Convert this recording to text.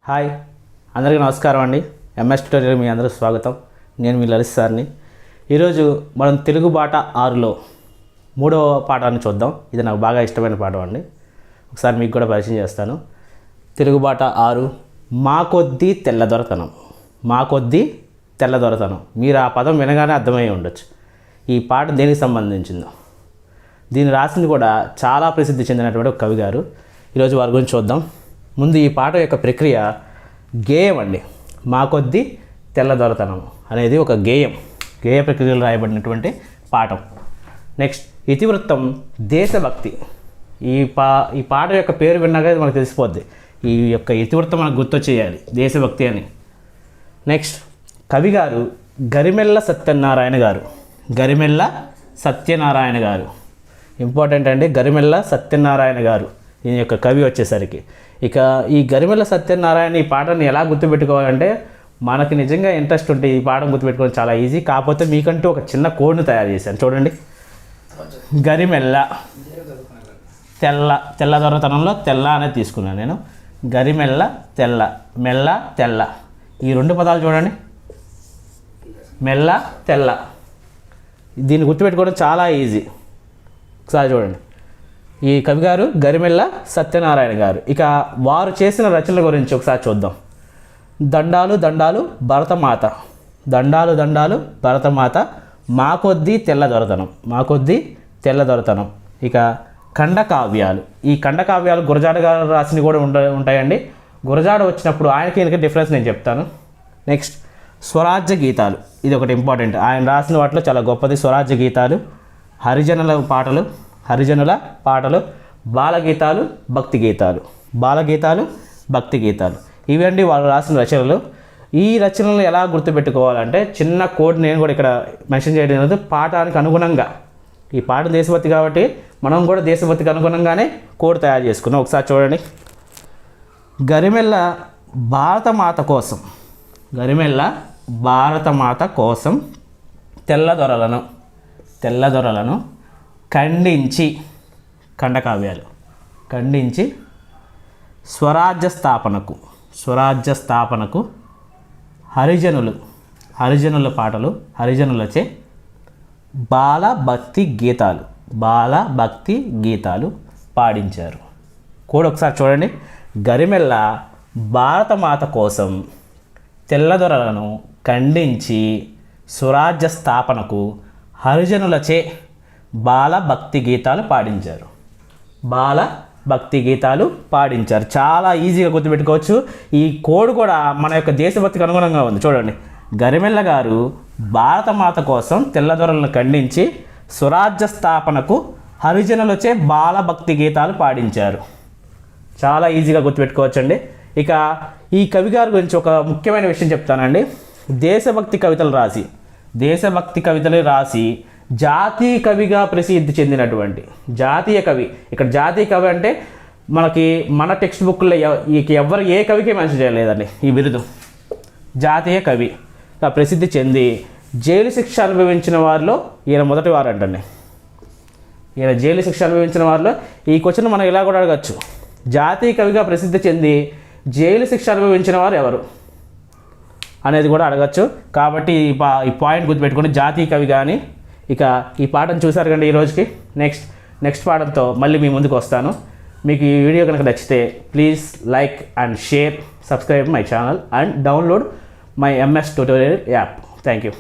Hi అందరికీ నమస్కారం అండి. ఎంఎస్ ట్యూటోరియల్ మీ అందరూ స్వాగతం. నేను మీ లలిత్ సార్ని. ఈరోజు మనం తెలుగు బాట 6లో 3వ పాఠాన్ని చూద్దాం. ఇది నాకు బాగా ఇష్టమైన పాఠం అండి. ఒకసారి మీకు కూడా పరిచయం చేస్తాను. తెలుగు బాట 6 మా కొద్దీ తెల్లదొరతనం. మా కొద్దీ తెల్లదొరతనం. మీరు ఆ పదం వినగానే అర్థమై ఉండొచ్చు ఈ పాట దేనికి సంబంధించిందో. దీన్ని రాసింది కూడా చాలా ప్రసిద్ధి చెందినటువంటి ఒక కవి గారు. ఈరోజు వారి గురించి చూద్దాం. ముందు ఈ పాట యొక్క ప్రక్రియ గేయం అండి. మా కొద్దీ తెల్లదొరతనం అనేది ఒక గేయ ప్రక్రియలో రాయబడినటువంటి పాఠం. నెక్స్ట్ ఇతివృత్తం దేశభక్తి. ఈ పాట యొక్క పేరు విన్నాక మనకు తెలిసిపోద్ది. ఈ యొక్క ఇతివృత్తం మనకు గుర్తొచ్చేయాలి, దేశభక్తి అని. నెక్స్ట్ కవి గారు గరిమెళ్ళ సత్యనారాయణ గారు. గరిమెళ్ళ సత్యనారాయణ గారు ఇంపార్టెంట్ అండి. గరిమెళ్ళ సత్యనారాయణ గారు ఈయన యొక్క కవి వచ్చేసరికి. ఇక ఈ గరిమెళ్ళ సత్యనారాయణ ఈ పాటని ఎలా గుర్తుపెట్టుకోవాలంటే, మనకి నిజంగా ఇంట్రెస్ట్ ఉంటే ఈ పాటను గుర్తుపెట్టుకోవడం చాలా ఈజీ. కాకపోతే మీకంటూ ఒక చిన్న కోడ్ని తయారు చేశాను చూడండి. గరిమెళ్ళ తెల్లదొరతనంలో తెల్ల అనేది తీసుకున్నాను నేను. గరిమెళ్ళ తెల్ల, మెల్ల తెల్ల, ఈ 2 పదాలు చూడండి. మెల్ల తెల్ల, దీన్ని గుర్తుపెట్టుకోవడం చాలా ఈజీ. ఒకసారి చూడండి. ఈ కవి గారు గరిమెళ్ళ సత్యనారాయణ గారు. ఇక వారు చేసిన రచనల గురించి ఒకసారి చూద్దాం. దండాలు దండాలు భరతమాత. దండాలు దండాలు భరతమాత. మా కొద్దీ తెల్లదొరతనం. మా కొద్దీ తెల్లదొరతనం. ఇక ఖండకావ్యాలు. ఈ ఖండకావ్యాలు గురజాడ గారు రాసినవి కూడా ఉంటాయండి. గురజాడ వచ్చినప్పుడు ఆయనకి ఈయనకి డిఫరెన్స్ నేను చెప్తాను. నెక్స్ట్ స్వరాజ్య గీతాలు. ఇది ఒకటి ఇంపార్టెంట్. ఆయన రాసిన వాటిలో చాలా గొప్పది స్వరాజ్య గీతాలు. హరిజనుల పాటలు, బాలగీతాలు, భక్తి గీతాలు. బాలగీతాలు, భక్తి గీతాలు, ఇవండి వాళ్ళు రాసిన రచనలు. ఈ రచనలు ఎలా గుర్తుపెట్టుకోవాలంటే, చిన్న కోడ్ నేను కూడా ఇక్కడ మెన్షన్ చేయడం లేదు. పాఠానికి అనుగుణంగా, ఈ పాట దేశభక్తి కాబట్టి మనం కూడా దేశభక్తికి అనుగుణంగానే కోడ్ తయారు చేసుకున్నాం. ఒకసారి చూడండి. గరిమెళ్ళ భారతమాత కోసం. గరిమెళ్ళ భారతమాత కోసం తెల్లదొరలను ఖండించి, ఖండకావ్యాలు ఖండించి స్వరాజ్య స్థాపనకు హరిజనుల పాటలు, హరిజనులచే బాలభక్తి గీతాలు పాడించారు. కూడా ఒకసారి చూడండి. గరిమెళ్ళ భారతమాత కోసం తెల్లదొరలను ఖండించి స్వరాజ్య స్థాపనకు హరిజనులచే బాలభక్తి గీతాలు పాడించారు. చాలా ఈజీగా గుర్తుపెట్టుకోవచ్చు. ఈ కోడ్ కూడా మన యొక్క దేశభక్తికి అనుగుణంగా ఉంది. చూడండి. గరిమెళ్ళ గారు భారతమాత కోసం తెల్లదొరలను ఖండించి స్వరాజ్య స్థాపనకు హరిజనులచే బాలభక్తి గీతాలు పాడించారు. చాలా ఈజీగా గుర్తుపెట్టుకోవచ్చండి. ఇక ఈ కవి గారి గురించి ఒక ముఖ్యమైన విషయం చెప్తానండి. దేశభక్తి కవితలు రాసి జాతీయ కవిగా ప్రసిద్ధి చెందినటువంటి జాతీయ కవి. ఇక్కడ జాతీయ కవి అంటే మన టెక్స్ట్ బుక్లో ఎవరు ఏ కవికి మెన్షన్ చేయలేదండి ఈ బిరుదు. జాతీయ కవిగా ప్రసిద్ధి చెంది జైలు శిక్ష అనుభవించిన వారిలో ఈయన మొదటి వారు అంటండి. ఈయన జైలు శిక్ష అనుభవించిన వారిలో ఈ క్వశ్చన్ మనం ఇలా కూడా అడగచ్చు. జాతీయ కవిగా ప్రసిద్ధి చెంది జైలు శిక్ష అనుభవించిన వారు ఎవరు అనేది కూడా అడగచ్చు. కాబట్టి ఈ పాయింట్ గుర్తుపెట్టుకుని జాతీయ కవి కానీ. ఇక ఈ పాఠం చూసారు కండి ఈ రోజుకి. నెక్స్ట్ పాఠంతో మళ్ళీ మీ ముందుకు వస్తాను. మీకు ఈ వీడియో కనుక నచ్చితే please like and share, subscribe my channel and download my MS tutorial app. Thank you.